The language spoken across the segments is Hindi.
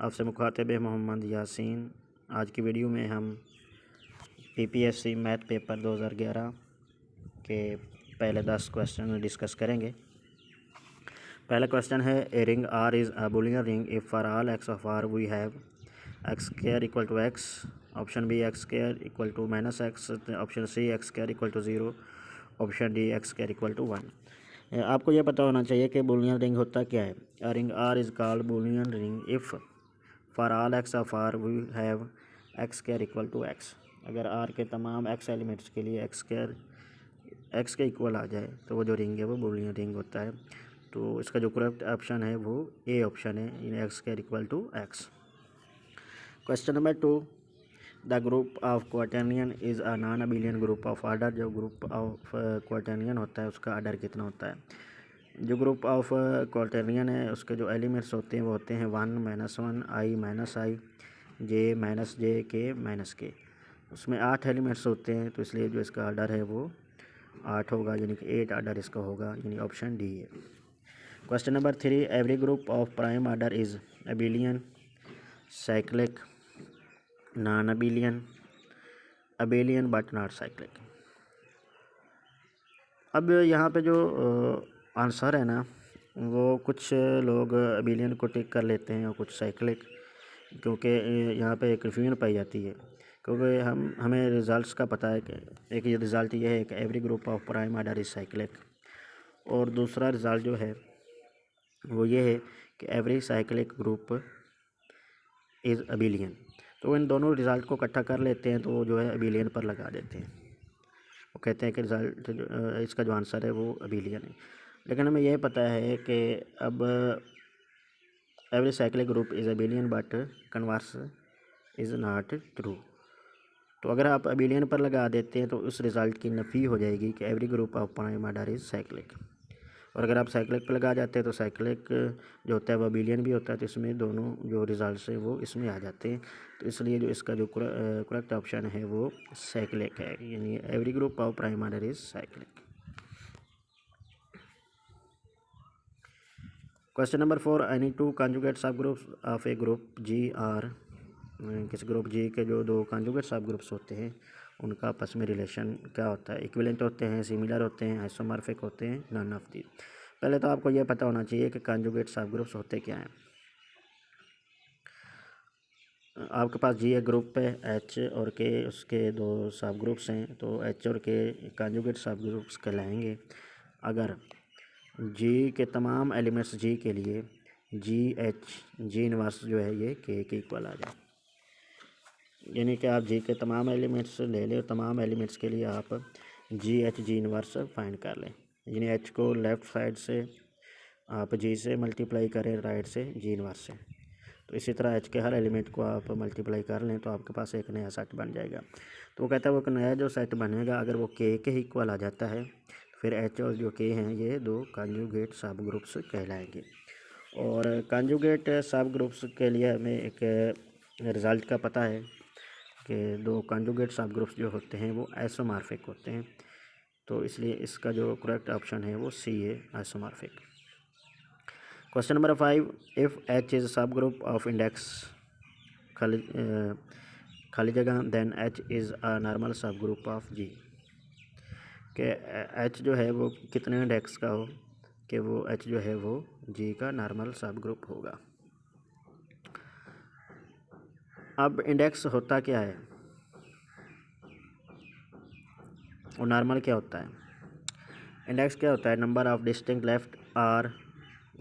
आपसे मुखातिब है मोहम्मद यासीन। आज की वीडियो में हम पीपीएससी मैथ पेपर 2011 के पहले 10 क्वेश्चन डिस्कस करेंगे। पहला क्वेश्चन है, a ring R is a Boolean ring if for all x of R we have x square equal to x, option B x square equal to minus x, option C x square equal to 0, option D x square equal to 1। आपको यह पता होना चाहिए कि बुलियन रिंग होता क्या है। A ring R is called Boolean ring if for all x of R we have x square equal to x. अगर आर के तमाम एक्स एलिमेंट्स के लिए एक्स स्क्वायर एक्स के इक्वल आ जाए तो वो जो रिंग है वो बुलियन रिंग होता है। तो इसका जो करेक्ट ऑप्शन है वो ए ऑप्शन है, X square equal to X. Question number 2, the group of quaternion is a non abelian group of order. जो ग्रुप ऑफ क्वार्टेनियन होता है उसका ऑर्डर कितना होता है। जो ग्रुप ऑफ क्वार्टेनियन है उसके जो एलिमेंट्स होते हैं वो होते हैं 1 -1 i -i j -j k -k। उसमें 8 एलिमेंट्स होते हैं तो इसलिए जो इसका ऑर्डर है वो 8 होगा, यानी कि 8 ऑर्डर इसका होगा, यानी ऑप्शन डी है। Question number 3, every group of prime order is abelian, cyclic, non abelian, abelian but not cyclic. अब यहाँ पे जो आंसर है ना वो कुछ लोग अबिलियन को टिक कर लेते हैं और कुछ साइक्लिक, क्योंकि यहाँ पे कन्फ्यूजन पाई जाती है। क्योंकि हमें रिज़ल्ट्स का पता है कि एक ये रिज़ल्ट ये है कि every group of prime order is cyclic, और दूसरा रिज़ल्ट जो है वो ये है कि every cyclic group is abelian. तो इन दोनों रिज़ल्ट को इकट्ठा कर लेते हैं तो वो जो है अबिलियन पर लगा देते हैं। वो कहते हैं कि रिज़ल्ट इसका जो आंसर है वो अबिलियन है। लेकिन हमें यह पता है कि अब every cyclic group is abelian but converse is not true. तो अगर आप अबिलियन पर लगा देते हैं तो उस रिज़ल्ट की नफ़ी हो जाएगी कि every group of prime order is cyclic. और अगर आप साइक्लिक पर लगा जाते हैं तो साइक्लिक जो होता है वो अबिलियन भी होता है, तो इसमें दोनों जो रिज़ल्ट्स हैं वो इसमें आ जाते हैं। तो इसलिए जो इसका जो करेक्ट ऑप्शन है वो साइक्लिक है, यानी every group of prime order is cyclic. Question number 4, any two conjugate subgroups of a group G are. किसी ग्रुप जी के जो दो कॉन्जुगेट सब ग्रुप्स होते हैं उनका आपस में रिलेशन क्या होता है। इक्विवेलेंट होते हैं, सिमिलर होते हैं, आइसोमॉर्फिक होते हैं, नन ऑफ दी। पहले तो आपको यह पता होना चाहिए कि कॉन्जुगेट सब ग्रुप्स होते क्या हैं। आपके पास जी एक ग्रुप है, एच और के उसके दो सब ग्रुप्स हैं, तो एच और के कॉन्जुगेट सब ग्रुप्स कहलाएंगे अगर जी के तमाम एलिमेंट्स जी के लिए जी एच जी इनवर्स जो है ये के इक्वल आ जाए। यानी कि आप जी के तमाम एलिमेंट्स ले लें और तमाम एलिमेंट्स के लिए आप जी एच जी इनवर्स फाइंड कर लें। यानी एच को लेफ़्ट साइड से आप जी से मल्टीप्लाई करें, राइट से जी इनवर्स से। तो इसी तरह एच के हर एलिमेंट को आप मल्टीप्लाई कर लें तो आपके पास एक नया सेट बन जाएगा। तो वो कहता है वो एक नया जो सेट बनेगा अगर वो के इक्वल आ जाता है फिर एच और जो के हैं ये दो कॉन्जुगेट सब ग्रुप्स कहलाएंगे। और कॉन्जुगेट सब ग्रुप्स के लिए हमें एक रिज़ल्ट का पता है कि दो कॉन्जुगेट सब ग्रुप्स जो होते हैं वो आइसोमॉर्फिक होते हैं। तो इसलिए इसका जो करेक्ट ऑप्शन है वो सी है, isomorphic. Question number 5, if H is subgroup of index खाली जगह then H is a normal subgroup of G. कि एच जो है वो कितने इंडेक्स का हो कि वो एच जो है वो जी का नॉर्मल सब ग्रुप होगा। अब इंडेक्स होता क्या है और नॉर्मल क्या होता है। इंडेक्स क्या होता है, नंबर ऑफ डिस्टिंक्ट लेफ़्ट और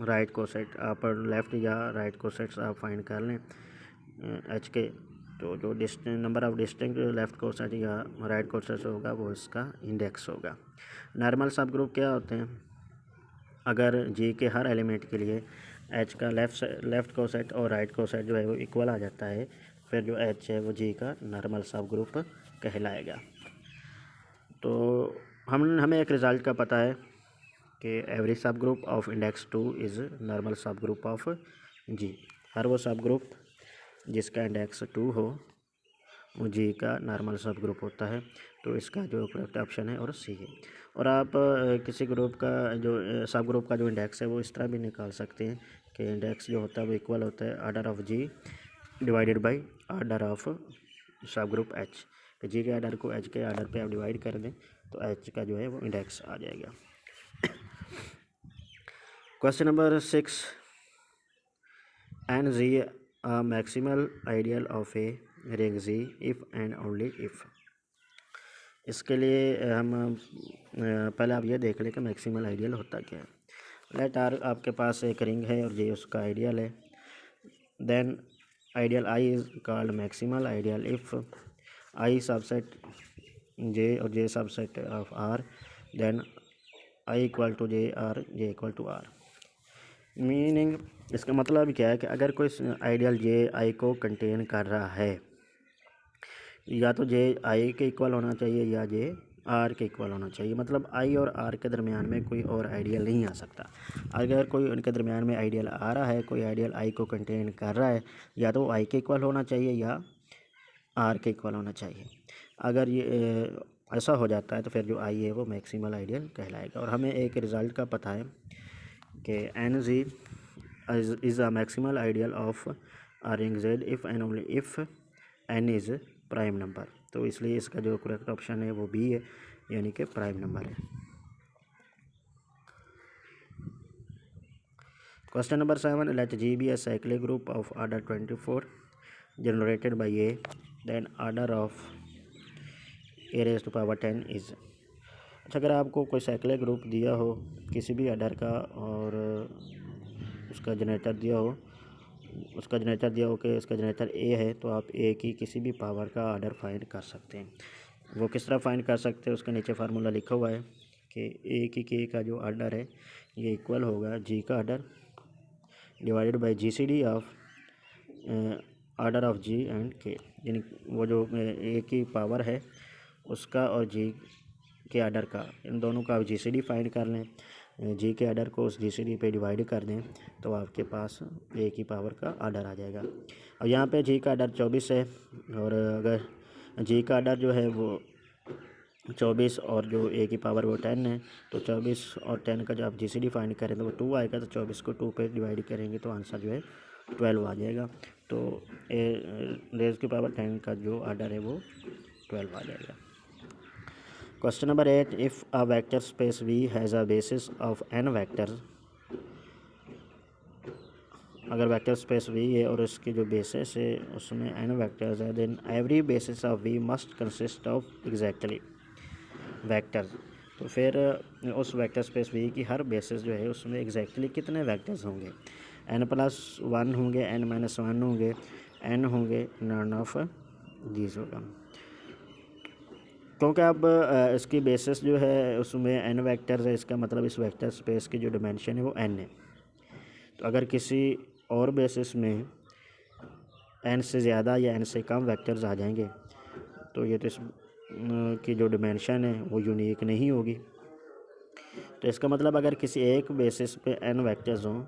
राइट कोसेट। आप लेफ़्ट या राइट कोसेट्स आप फाइंड कर लें एच के, तो जो number of distinct left coset या राइट कोसेट होगा वो इसका इंडेक्स होगा। नॉर्मल सब ग्रुप क्या होते हैं, अगर जी के हर एलिमेंट के लिए एच का लेफ़्ट कोसेट और राइट कोसेट जो है वो इक्वल आ जाता है फिर जो एच है वो जी का नॉर्मल सब ग्रुप कहलाएगा। तो हमें एक रिज़ल्ट का पता है कि एवरी सब group of index 2 is normal subgroup of जी। हर वो सब ग्रुप जिसका इंडेक्स 2 हो जी का नॉर्मल सब ग्रुप होता है। तो इसका जो करेक्ट ऑप्शन है और सी है। और आप किसी ग्रुप का जो सब ग्रुप का जो इंडेक्स है वो इस तरह भी निकाल सकते हैं कि इंडेक्स जो होता है वो इक्वल होता है order of G divided by order of subgroup H. तो जी के आर्डर को एच के आर्डर पे आप डिवाइड कर दें तो एच का जो है वो इंडेक्स आ जाएगा। Question number 6, n G a maximal ideal of a ring Z if and only if। इसके लिए हम पहले आप ये देख लें कि मैक्सिमल आइडियल होता क्या है। लेट आर आपके पास एक रिंग है और जे उसका आइडियल है। Then ideal I is called maximal ideal if I subset J और J subset of R, then I equal to J or, J equal to R. Meaning इसका मतलब क्या है कि अगर कोई आइडियल जे आई को कंटेन कर रहा है, या तो जे आई के इक्वल होना चाहिए या जे आर के इक्वल होना चाहिए। मतलब आई और आर के दरमियान में कोई और आइडियल नहीं आ सकता। अगर कोई उनके दरमियान में आइडियल आ रहा है, कोई आइडियल आई को कंटेन कर रहा है, या तो आई के इक्वल होना चाहिए या आर के इक्वल होना चाहिए। अगर ये ऐसा हो जाता है तो फिर जो आई है वो मैक्सिमल आइडियल कहलाएगा। और हमें एक रिज़ल्ट का पता है कि n G is a maximal ideal of a ring Z if and only if n is prime number. तो इसलिए इसका जो करेक्ट ऑप्शन है वो बी है, यानी कि प्राइम नंबर है। Question number 7, let G be a cyclic group of order 24 generated by a, then order of a raise to power 10 is. अच्छा, अगर आपको कोई साइक्लिक ग्रुप दिया हो किसी भी ऑर्डर का और उसका जनरेटर दिया हो, कि इसका जनरेटर ए है, तो आप ए की किसी भी पावर का ऑर्डर फाइंड कर सकते हैं। वो किस तरह फाइंड कर सकते हैं, उसके नीचे फार्मूला लिखा हुआ है कि ए की के का जो ऑर्डर है ये इक्वल होगा जी का order divided by G C D of order of G and K. यानी वो जो ए की पावर है उसका और जी के ऑर्डर का, इन दोनों का आप जी सी डी फाइंड कर लें, जी के ऑर्डर को उस जी सी डी पे डिवाइड कर दें तो आपके पास ए की पावर का ऑर्डर आ जाएगा। अब यहाँ पे जी का ऑर्डर 24 है, और अगर जी का ऑर्डर जो है वो 24 और जो ए की पावर वो 10 है, तो 24 और 10 का जब आप जी सी डी फाइंड करें तो वो 2 आएगा। तो 24 को 2 पे डिवाइड करेंगे तो आंसर जो है 12 आ जाएगा। तो ए रेज़ की पावर 10 का जो ऑर्डर है वो 12 आ जाएगा। Question number 8, if a vector space V has a basis of n vector. अगर वेक्टर स्पेस वी है और उसकी जो बेसिस है उसमें एन वेक्टर्स है, then every basis of V must consist of exactly vectors. तो फिर उस वेक्टर स्पेस वी की हर बेसिस जो है उसमें एग्जैक्टली कितने वेक्टर्स होंगे। n+1 होंगे, n-1 होंगे, n होंगे, नॉन ऑफ दीज होगा। क्योंकि अब इसकी बेसिस जो है उसमें n वेक्टर्स है, इसका मतलब इस वेक्टर स्पेस की जो डिमेंशन है वो n है। तो अगर किसी और बेसिस में n से ज़्यादा या n से कम वेक्टर्स आ जाएंगे तो ये तो इस की जो डिमेंशन है वो यूनिक नहीं होगी। तो इसका मतलब अगर किसी एक बेसिस पे n वेक्टर्स हों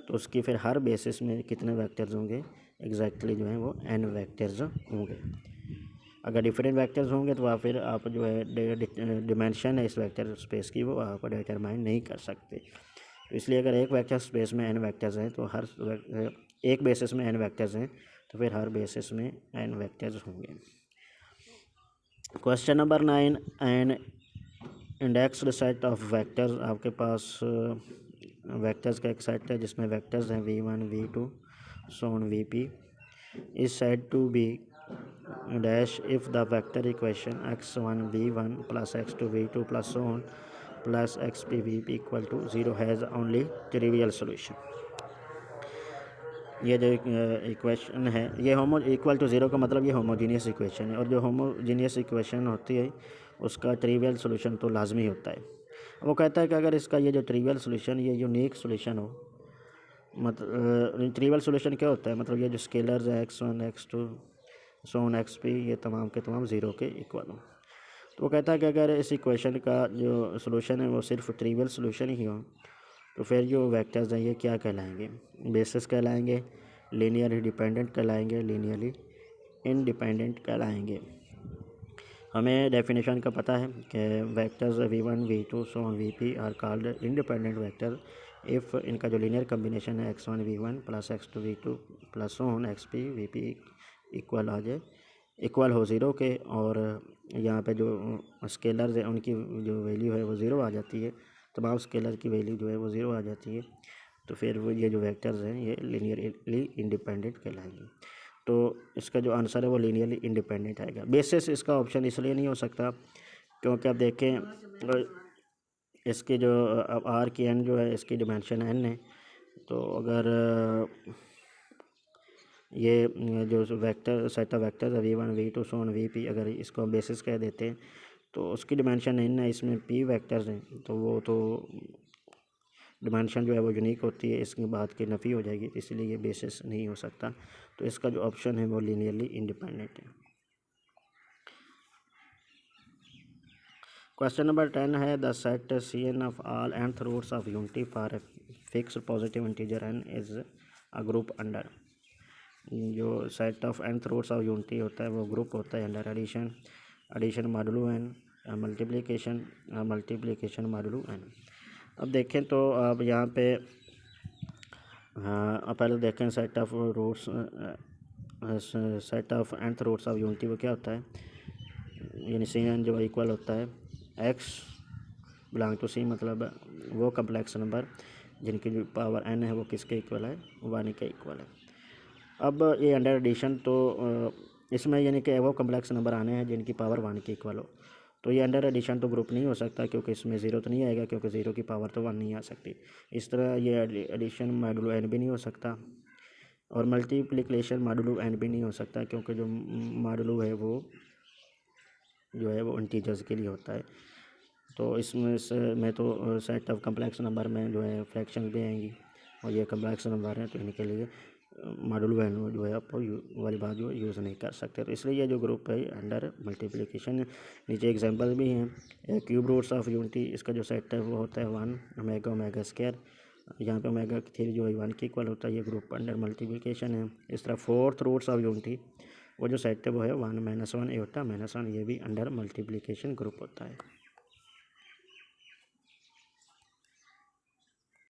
तो उसकी फिर हर बेसिस में कितने वेक्टर्स होंगे, एग्जैक्टली जो है वो n वेक्टर्स होंगे। अगर डिफरेंट वेक्टर्स होंगे तो आप फिर आप जो है डिमेंशन है इस वेक्टर स्पेस की वो आप डिटरमाइन नहीं कर सकते। तो इसलिए अगर एक वेक्टर स्पेस में n वेक्टर्स हैं तो हर एक बेसिस में n वेक्टर्स हैं तो फिर हर बेसिस में n वेक्टर्स होंगे। Question number 9, an indexed set of vectors. आपके पास वेक्टर्स का एक सेट है जिसमें वेक्टर्स हैं v1 v2 so on vp is said to be dash if the vector equation x1 v1 plus x2 v2 plus so on plus xp vp equal to 0 has only trivial solution। ये जो इक्वेशन है ये इक्वल टू 0 का मतलब ये होमोजीनियस इक्वेशन है, और जो होमोजीनियस इक्वेशन होती है उसका ट्रिवियल सोल्यूशन तो लाजमी होता है। वो कहता है कि अगर इसका ये जो ट्रिवियल सोल्यूशन ये यूनिक सोल्यूशन हो, मतलब ट्रिवियल सोल्यूशन क्या होता है, मतलब ये जो स्केलर्स है x1 x2 सोन xp ये तमाम के तमाम 0 के इक्वल हो। तो वो कहता है कि अगर इस इक्वेशन का जो सोल्यूशन है वो सिर्फ ट्रिवियल सोल्यूशन ही हो तो फिर जो वेक्टर्स हैं ये क्या कहलाएंगे, बेसिस कहलाएंगे, लीनियर डिपेंडेंट कहलाएंगे, लीनियरली इंडिपेंडेंट कहलाएंगे। हमें डेफिनेशन का पता है कि vectors v1 v2 so on vp are called independent vector if इनका जो लीनियर कम्बिनेशन है x1 v1 plus x2 v2 plus so on xp vp equal आ जाए, इक्वल हो ज़ीरो के, और यहाँ पे जो स्केलर्स हैं उनकी जो वैल्यू है वो ज़ीरो आ जाती है, तमाम स्केलर की वैल्यू जो है वो ज़ीरो आ जाती है, तो फिर वो ये जो वेक्टर्स हैं ये लीनियरली इंडिपेंडेंट कहलाएंगे। तो इसका जो आंसर है वो लीनियरली इंडिपेंडेंट आएगा। बेसिस इसका ऑप्शन इसलिए नहीं हो सकता क्योंकि आप देखें इसके जो अब आर की एन जो है इसकी डिमेंशन एन है, तो अगर ये जो वेक्टर सेट ऑफ वेक्टर्स है v1 v2 so on vp अगर इसको हम बेसिस कह देते हैं तो उसकी डिमेंशन एन है, इसमें p वेक्टर्स हैं, तो वो तो डिमेंशन जो है वो यूनिक होती है, इसके बाद की नफ़ी हो जाएगी, इसलिए ये बेसिस नहीं हो सकता। तो इसका जो ऑप्शन है वो लीनियरली इंडिपेंडेंट है। क्वेश्चन नंबर 10 है the set Cn of all nth roots of unity for a fix positive integer n is a group under. जो set of nth roots of unity होता है वो ग्रुप होता है under addition modulo n multiplication modulo n। अब देखें तो अब यहाँ पे अब पहले देखें set of roots set of nth roots of unity वो क्या होता है, यानी Cn जो इक्वल होता है x बिलोंग टू C, मतलब वो कम्प्लेक्स नंबर जिनकी जो पावर n है वो किसके इक्वल है, 1 के इक्वल है। अब ये अंडर एडिशन तो इसमें यानी कि वो कम्प्लेक्स नंबर आने हैं जिनकी पावर 1 के इक्वल हो, तो ये अंडर एडिशन तो ग्रुप नहीं हो सकता क्योंकि इसमें ज़ीरो तो नहीं आएगा, क्योंकि ज़ीरो की पावर तो 1 नहीं आ सकती। इस तरह ये एडिशन मॉडुलो n भी नहीं हो सकता, और मल्टीप्लिकेशन मॉडुलो n भी नहीं हो सकता क्योंकि जो मॉडुलो है वो जो है वो इंटीजर्स के लिए होता है। तो इसमें से मैं तो सेट ऑफ कम्प्लेक्स नंबर में जो है फ्रैक्शन भी आएंगी, और ये कम्प्लेक्स नंबर हैं तो इनके लिए मॉडुलो n जो है आप वाली बात जो यूज़ नहीं कर सकते। तो इसलिए ये जो ग्रुप है अंडर मल्टीप्लिकेशन। नीचे एग्जांपल भी हैं, क्यूब रूट्स ऑफ यूनिटी, इसका जो सेट है वो होता है 1 ओमेगा ओमेगा स्क्वायर, यहाँ पे ओमेगा की थ्री जो है 1 के इक्वल होता है, ये ग्रुप अंडर मल्टीप्लिकेशन है। इस तरह फोर्थ रूट्स ऑफ यूनिटी वो जो सेट है वो है 1 - 1 एटा -1, ये भी अंडर मल्टीप्लिकेशन ग्रुप होता है।